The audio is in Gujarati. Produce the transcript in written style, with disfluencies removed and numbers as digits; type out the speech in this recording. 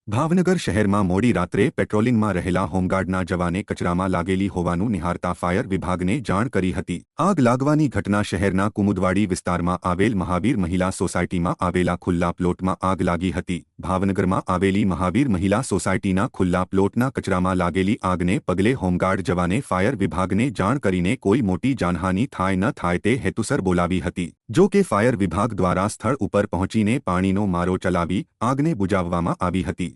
ભાવનગર શહેરમાં મોડી રાત્રે પેટ્રોલિંગમાં રહેલા હોમગાર્ડના જવાને કચરામાં લાગેલી હોવાનું નિહાળતા ફાયર વિભાગને જાણ કરી હતી। આગ લાગવાની ઘટના શહેરના કુમુદવાડી વિસ્તારમાં આવેલ મહાવીર મહિલા સોસાયટીમાં આવેલા ખુલ્લા પ્લોટમાં આગ લાગી હતી। ભાવનગરમાં આવેલી મહાવીર મહિલા સોસાયટીના ખુલ્લા પ્લોટના કચરામાં લાગેલી આગને પગલે હોમગાર્ડ જવાને ફાયર વિભાગને જાણ કરીને કોઈ મોટી જાનહાનિ થાય ન થાય તે હેતુસર બોલાવી હતી। જો કે ફાયર વિભાગ દ્વારા સ્થળ ઉપર પહોંચીને પાણીનો મારો ચલાવી આગને બુઝાવવામાં આવી હતી।